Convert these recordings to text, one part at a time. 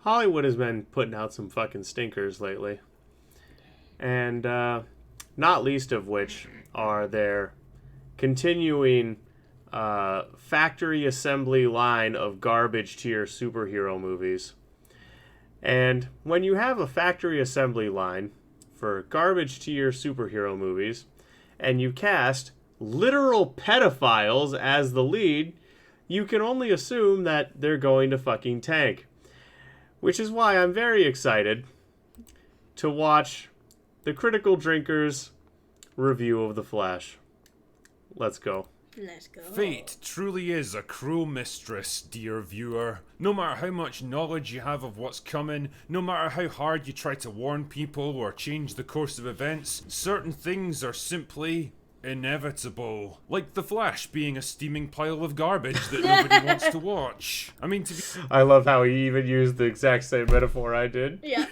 Hollywood has been putting out some fucking stinkers lately. And not least of which are their continuing factory assembly line of garbage tier superhero movies. And when you have a factory assembly line for garbage tier superhero movies, and you cast literal pedophiles as the lead, you can only assume that they're going to fucking tank. Which is why I'm very excited to watch the Critical Drinkers review of The Flash. Let's go. Let's go. Fate truly is a cruel mistress, dear viewer. No matter how much knowledge you have of what's coming, no matter how hard you try to warn people or change the course of events, certain things are simply inevitable. Like The Flash being a steaming pile of garbage that nobody wants to watch. I mean, I love how he even used the exact same metaphor I did. Yeah.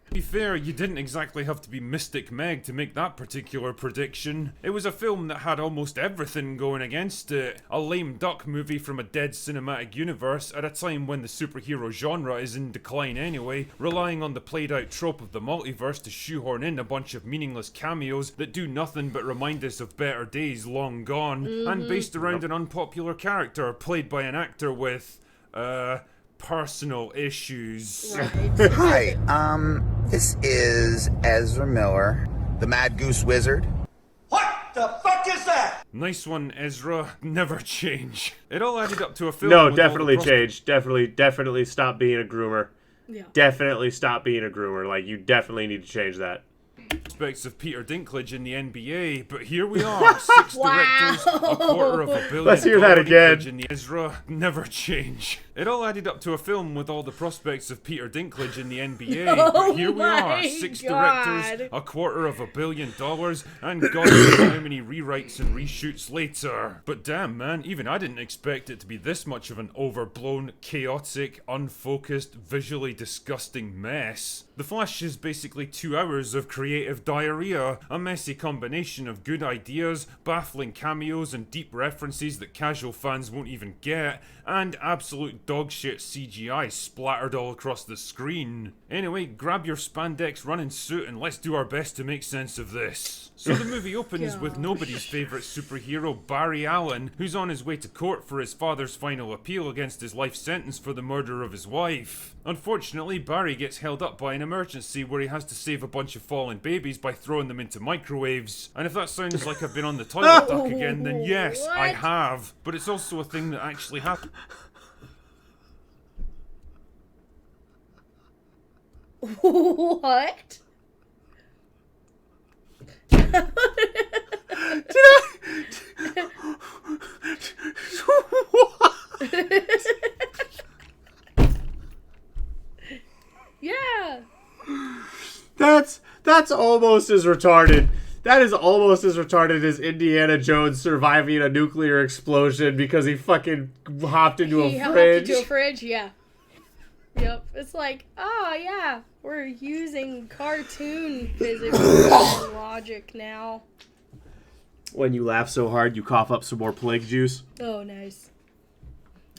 To be fair, you didn't exactly have to be Mystic Meg to make that particular prediction. It was a film that had almost everything going against it. A lame duck movie from a dead cinematic universe at a time when the superhero genre is in decline anyway, relying on the played out trope of the multiverse to shoehorn in a bunch of meaningless cameos that do nothing but remind us of better days long gone, and based around an unpopular character played by an actor with, personal issues. Right. Hi, this is Ezra Miller, the Mad Goose Wizard. What the fuck is that? Nice one, Ezra. Never change. It all added up to a film. No, with all definitely the change. Definitely stop being a groomer. Yeah. Definitely stop being a groomer. Like, you definitely need to change that. prospects of Peter Dinklage in the NBA, but here we are, 6 directors, a quarter of $1 billion. Let's hear that again. In the Ezra never change. It all added up to a film with all the prospects of Peter Dinklage in the NBA, but here we are, 6 directors, a quarter of $1 billion, and God knows how many rewrites and reshoots later. But damn, man, even I didn't expect it to be this much of an overblown, chaotic, unfocused, visually disgusting mess. The Flash is basically 2 hours of creative diarrhea, a messy combination of good ideas, baffling cameos and deep references that casual fans won't even get, and absolute dogshit CGI splattered all across the screen. Anyway, grab your spandex running suit and let's do our best to make sense of this. So the movie opens with nobody's favourite superhero, Barry Allen, who's on his way to court for his father's final appeal against his life sentence for the murder of his wife. Unfortunately, Barry gets held up by an emergency where he has to save a bunch of fallen babies by throwing them into microwaves. And if that sounds like I've been on the toilet duck again, then yes, I have. But it's also a thing that actually happened. What? Yeah. That's almost as retarded. That is almost as retarded as Indiana Jones surviving a nuclear explosion because he fucking hopped into a fridge. Into a fridge, yeah. Yep. It's like, oh yeah, we're using cartoon physics and logic now. When you laugh so hard, you cough up some more plague juice. Oh, nice.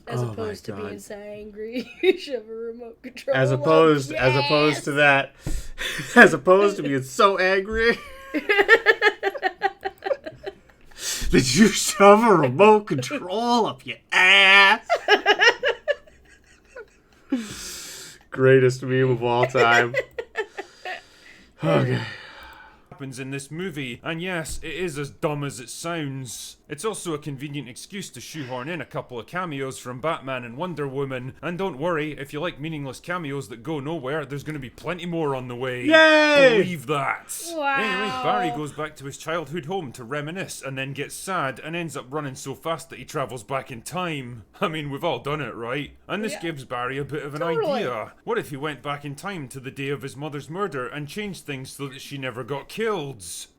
As Oh opposed to my God. being so angry, you should have a remote control. As opposed to that, as opposed to being so angry. Did you shove a remote control up your ass? Greatest meme of all time. Okay. Happens in this movie, and yes, it is as dumb as it sounds. It's also a convenient excuse to shoehorn in a couple of cameos from Batman and Wonder Woman, and don't worry, if you like meaningless cameos that go nowhere, there's going to be plenty more on the way. Yay! Believe that. Wow. Anyway, Barry goes back to his childhood home to reminisce, and then gets sad, and ends up running so fast that he travels back in time. I mean, we've all done it, right? And this gives Barry a bit of an idea. What if he went back in time to the day of his mother's murder and changed things so that she never got killed?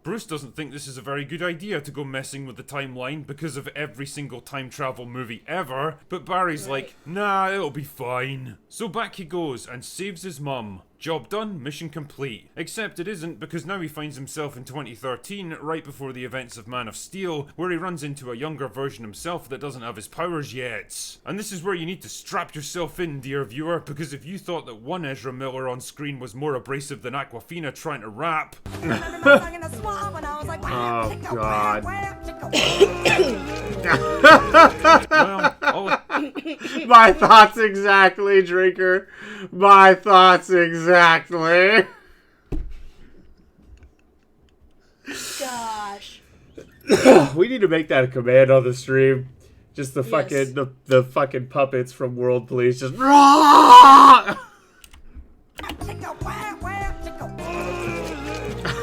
Bruce doesn't think this is a very good idea to go messing with the timeline because of every single time travel movie ever, but Barry's like, nah, it'll be fine. So back he goes and saves his mum, Job done, mission complete. Except it isn't, because now he finds himself in 2013, right before the events of Man of Steel, where he runs into a younger version himself that doesn't have his powers yet. And this is where you need to strap yourself in, dear viewer, because if you thought that one Ezra Miller on screen was more abrasive than Aquafina trying to rap... Oh, God. well, My thoughts exactly, Drinker. My thoughts exactly. Gosh. We need to make that a command on the stream. Just the fucking Yes. the fucking puppets from World Police just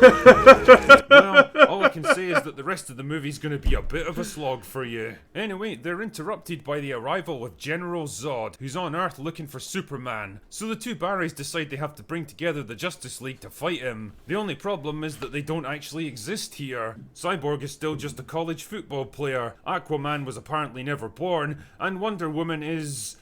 well, all I can say is that the rest of the movie's gonna be a bit of a slog for you. Anyway, they're interrupted by the arrival of General Zod, who's on Earth looking for Superman. So the two Barrys decide they have to bring together the Justice League to fight him. The only problem is that they don't actually exist here. Cyborg is still just a college football player, Aquaman was apparently never born, and Wonder Woman is,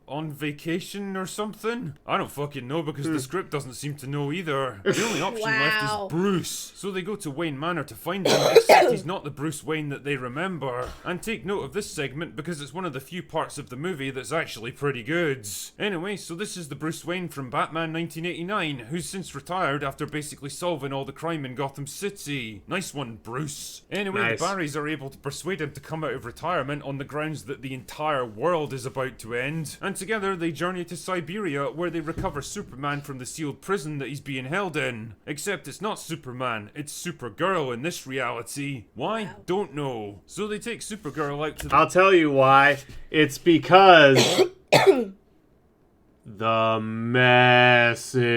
on vacation or something? I don't fucking know because the script doesn't seem to know either. The only option left is Bruce. So they go to Wayne Manor to find him, except he's not the Bruce Wayne that they remember. And take note of this segment because it's one of the few parts of the movie that's actually pretty good. Anyway, so this is the Bruce Wayne from Batman 1989, who's since retired after basically solving all the crime in Gotham City. Nice one, Bruce. Anyway, Nice. the Barrys are able to persuade him to come out of retirement on the grounds that the entire world is about to end. And together they journey to Siberia where they recover Superman from the sealed prison that he's being held in. Except it's not Superman, it's Supergirl in this reality. Why? Don't know. So they take Supergirl out to the I'll tell you why. It's because the message.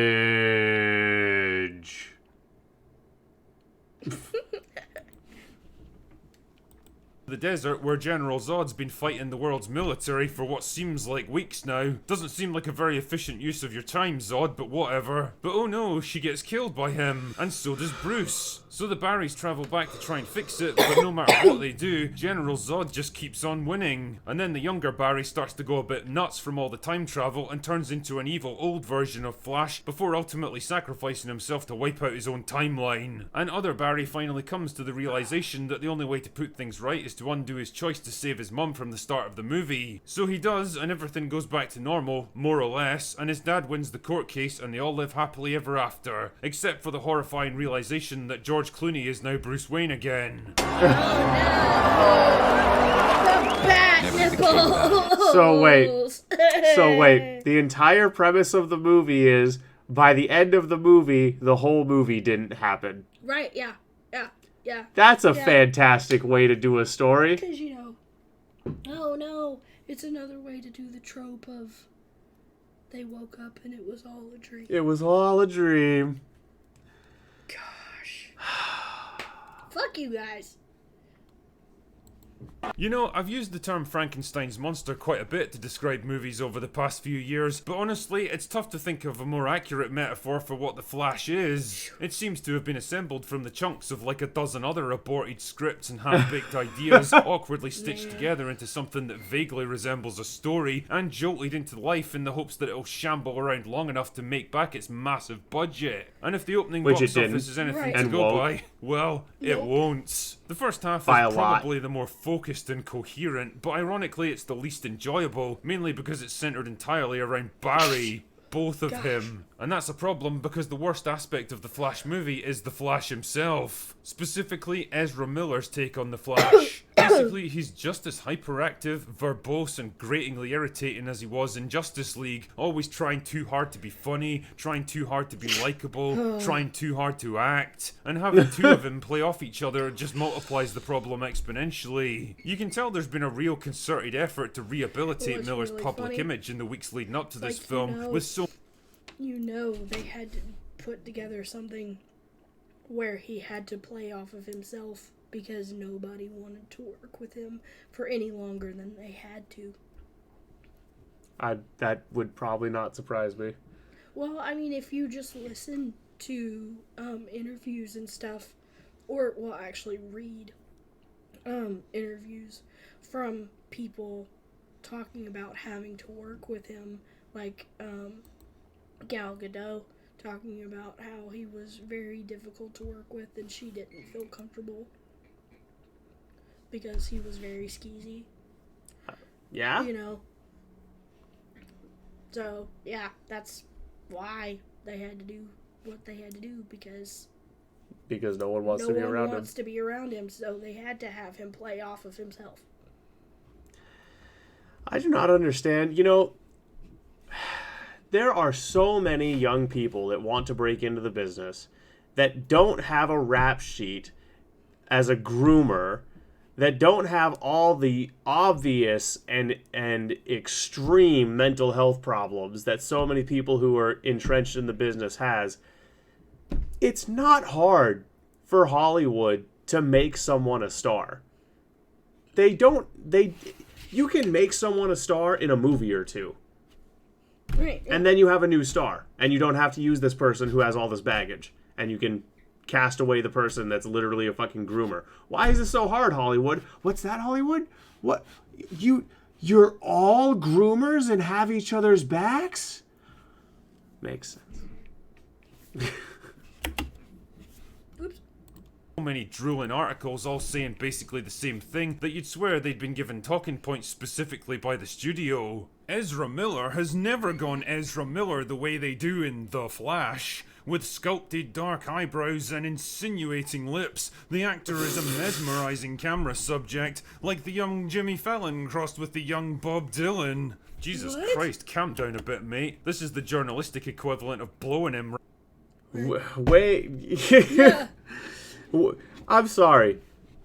desert where General Zod's been fighting the world's military for what seems like weeks now. Doesn't seem like a very efficient use of your time, Zod, but whatever. But oh no, she gets killed by him, and so does Bruce. So the Barrys travel back to try and fix it, but no matter what they do, General Zod just keeps on winning. And then the younger Barry starts to go a bit nuts from all the time travel and turns into an evil old version of Flash before ultimately sacrificing himself to wipe out his own timeline. And other Barry finally comes to the realization that the only way to put things right is to undo his choice to save his mum from the start of the movie. So he does, and everything goes back to normal, more or less, and his dad wins the court case and they all live happily ever after. Except for the horrifying realization that George Clooney is now Bruce Wayne again. The bat nipples. So wait. The entire premise of the movie is by the end of the movie, the whole movie didn't happen. Right, yeah. That's a fantastic way to do a story. Because, oh no, it's another way to do the trope of they woke up and it was all a dream. It was all a dream. Gosh. Fuck you guys. You know, I've used the term Frankenstein's monster quite a bit to describe movies over the past few years, but honestly, it's tough to think of a more accurate metaphor for what The Flash is. It seems to have been assembled from the chunks of like a dozen other aborted scripts and half-baked ideas, awkwardly stitched together into something that vaguely resembles a story, and jolted into life in the hopes that it'll shamble around long enough to make back its massive budget. And if the opening Which box it didn't. office is anything Right. to And go won't. by, well, it won't. The first half By is a lot. probably the more focused and coherent, but ironically it's the least enjoyable, mainly because it's centered entirely around Barry. Both of him. And that's a problem because the worst aspect of the Flash movie is the Flash himself. Specifically, Ezra Miller's take on the Flash. Basically, he's just as hyperactive, verbose, and gratingly irritating as he was in Justice League, always trying too hard to be funny, trying too hard to be likable, trying too hard to act, and having two of him play off each other just multiplies the problem exponentially. You can tell there's been a real concerted effort to rehabilitate What's Miller's really public funny, image in the weeks leading up to this like, film, with so they had to put together something where he had to play off of himself because nobody wanted to work with him for any longer than they had to. That would probably not surprise me. Well, I mean, if you just listen to interviews and stuff, or, well, actually read interviews from people talking about having to work with him, like, Gal Gadot talking about how he was very difficult to work with and she didn't feel comfortable because he was very skeezy. Yeah? You know? So, yeah, that's why they had to do what they had to do because no one wants to be around him. No one wants to be around him, so they had to have him play off of himself. I do not understand. You know, there are so many young people that want to break into the business that don't have a rap sheet as a groomer, that don't have all the obvious and extreme mental health problems that so many people who are entrenched in the business has. It's not hard for Hollywood to make someone a star. You can make someone a star in a movie or two. Right. And then you have a new star. And you don't have to use this person who has all this baggage. And you can cast away the person that's literally a fucking groomer. Why is this so hard, Hollywood? What's that, Hollywood? What? You're all groomers and have each other's backs? Makes sense. So many drooling articles all saying basically the same thing that you'd swear they'd been given talking points specifically by the studio. Ezra Miller has never gone Ezra Miller the way they do in The Flash. With sculpted dark eyebrows and insinuating lips, the actor is a mesmerizing camera subject, like the young Jimmy Fallon crossed with the young Bob Dylan. Jesus What? Christ, calm down a bit, mate. This is the journalistic equivalent of blowing him. Wait. Yeah. I'm sorry.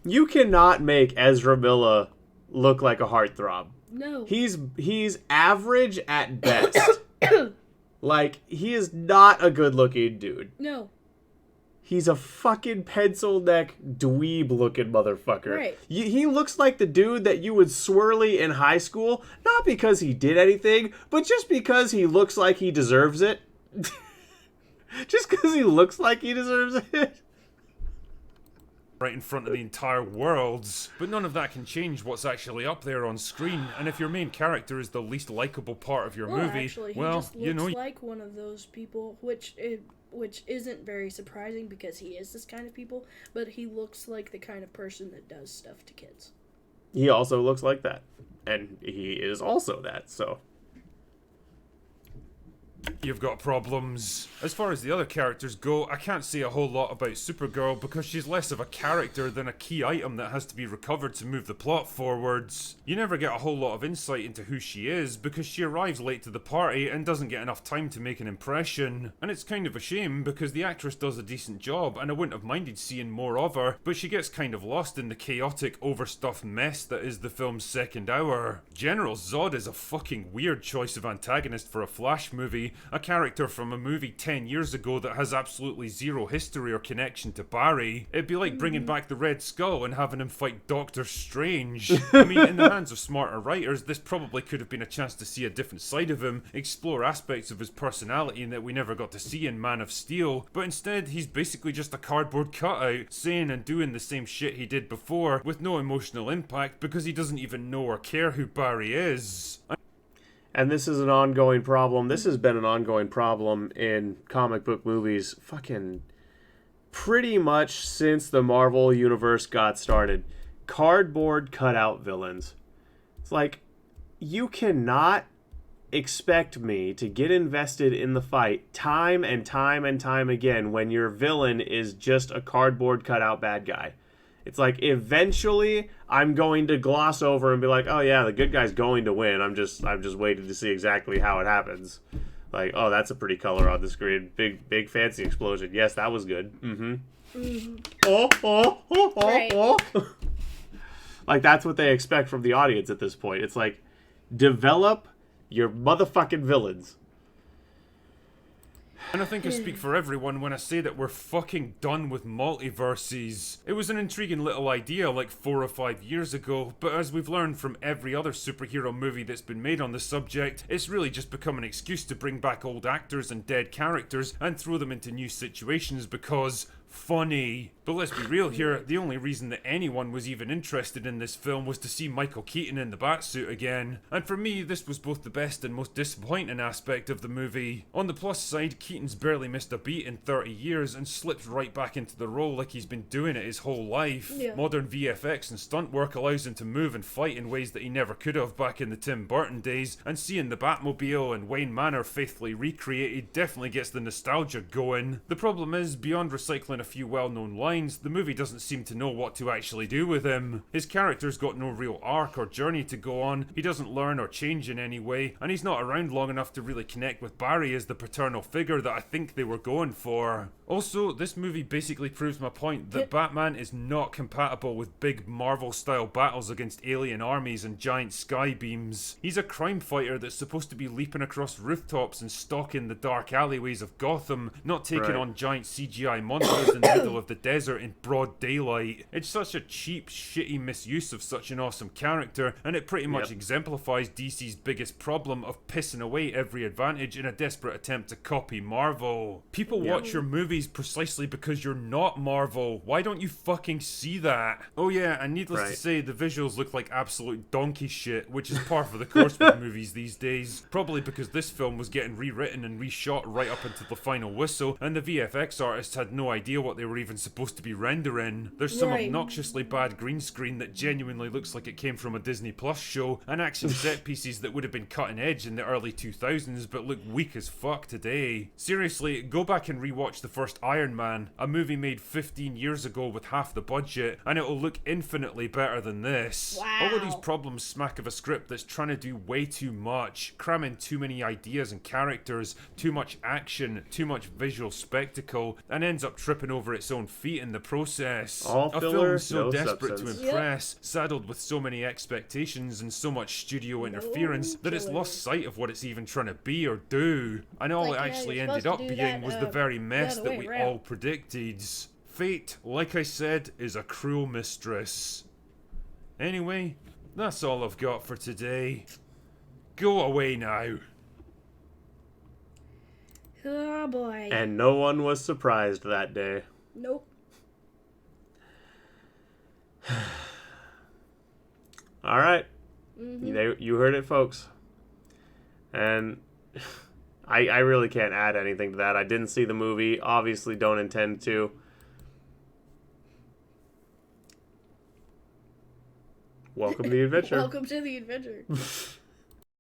You cannot make Ezra Miller look like a heartthrob. No. He's average at best. Like, he is not a good-looking dude. No. He's a fucking pencil neck dweeb-looking motherfucker. Right. He looks like the dude that you would swirly in high school, not because he did anything, but just because he looks like he deserves it. Just because he looks like he deserves it. Right in front of the entire world. But none of that can change what's actually up there on screen, and if your main character is the least likable part of your movie, actually, he well, just you know... looks like one of those people, which isn't very surprising because he is this kind of people, but he looks like the kind of person that does stuff to kids. He also looks like that. And he is also that, so... You've got problems. As far as the other characters go, I can't say a whole lot about Supergirl because she's less of a character than a key item that has to be recovered to move the plot forwards. You never get a whole lot of insight into who she is because she arrives late to the party and doesn't get enough time to make an impression. And it's kind of a shame because the actress does a decent job and I wouldn't have minded seeing more of her, but she gets kind of lost in the chaotic, overstuffed mess that is the film's second hour. General Zod is a fucking weird choice of antagonist for a Flash movie, a character from a movie 10 years ago that has absolutely zero history or connection to Barry. It'd be like bringing back the Red Skull and having him fight Doctor Strange. I mean, in the hands of smarter writers, this probably could have been a chance to see a different side of him, explore aspects of his personality that we never got to see in Man of Steel, but instead he's basically just a cardboard cutout, saying and doing the same shit he did before, with no emotional impact because he doesn't even know or care who Barry is. And this is an ongoing problem. This has been an ongoing problem in comic book movies fucking pretty much since the Marvel Universe got started. Cardboard cutout villains. It's like, you cannot expect me to get invested in the fight time and time and time again when your villain is just a cardboard cutout bad guy. It's like, eventually, I'm going to gloss over and be like, oh yeah, the good guy's going to win. I'm just waiting to see exactly how it happens. Like, oh, that's a pretty color on the screen. Big fancy explosion. Yes, that was good. Oh. Like, that's what they expect from the audience at this point. It's like, develop your motherfucking villains. And I think I speak for everyone when I say that we're fucking done with multiverses. It was an intriguing little idea like 4 or 5 years ago, but as we've learned from every other superhero movie that's been made on the subject, it's really just become an excuse to bring back old actors and dead characters and throw them into new situations because funny. But let's be real here, the only reason that anyone was even interested in this film was to see Michael Keaton in the Batsuit again. And for me, this was both the best and most disappointing aspect of the movie. On the plus side, Keaton's barely missed a beat in 30 years and slipped right back into the role like he's been doing it his whole life. Yeah. Modern VFX and stunt work allows him to move and fight in ways that he never could have back in the Tim Burton days, and seeing the Batmobile and Wayne Manor faithfully recreated definitely gets the nostalgia going. The problem is, beyond recycling a few well-known lines, the movie doesn't seem to know what to actually do with him. His character's got no real arc or journey to go on, he doesn't learn or change in any way, and he's not around long enough to really connect with Barry as the paternal figure that I think they were going for. Also, this movie basically proves my point that Batman is not compatible with big Marvel-style battles against alien armies and giant sky beams. He's a crime fighter that's supposed to be leaping across rooftops and stalking the dark alleyways of Gotham, not taking on giant CGI monsters in the middle of the desert in broad daylight. It's such a cheap, shitty misuse of such an awesome character, and it pretty much exemplifies DC's biggest problem of pissing away every advantage in a desperate attempt to copy Marvel. People watch your movies precisely because you're not Marvel. Why don't you fucking see that? Oh yeah, and needless to say, the visuals look like absolute donkey shit, which is par for the course with movies these days. Probably because this film was getting rewritten and reshot right up until the final whistle, and the VFX artists had no idea what they were even supposed to be rendering. There's some obnoxiously bad green screen that genuinely looks like it came from a Disney Plus show, and action set pieces that would have been cutting edge in the early 2000s but look weak as fuck today. Seriously, go back and rewatch the first Iron Man, a movie made 15 years ago with half the budget, and it'll look infinitely better than this. Wow. All of these problems smack of a script that's trying to do way too much, cramming too many ideas and characters, too much action, too much visual spectacle, and ends up tripping over its own feet in the process. All a filler, film so no desperate substance. to impress, saddled with so many expectations and so much studio interference that it's lost sight of what it's even trying to be or do. And all it actually ended up being was the very mess that we all predicted. Fate, like I said, is a cruel mistress. Anyway, that's all I've got for today. Go away now. Oh boy. And no one was surprised that day. Nope. All right. You heard it, folks. And I really can't add anything to that. I didn't see the movie. Obviously don't intend to. Welcome to the adventure. Welcome to the adventure.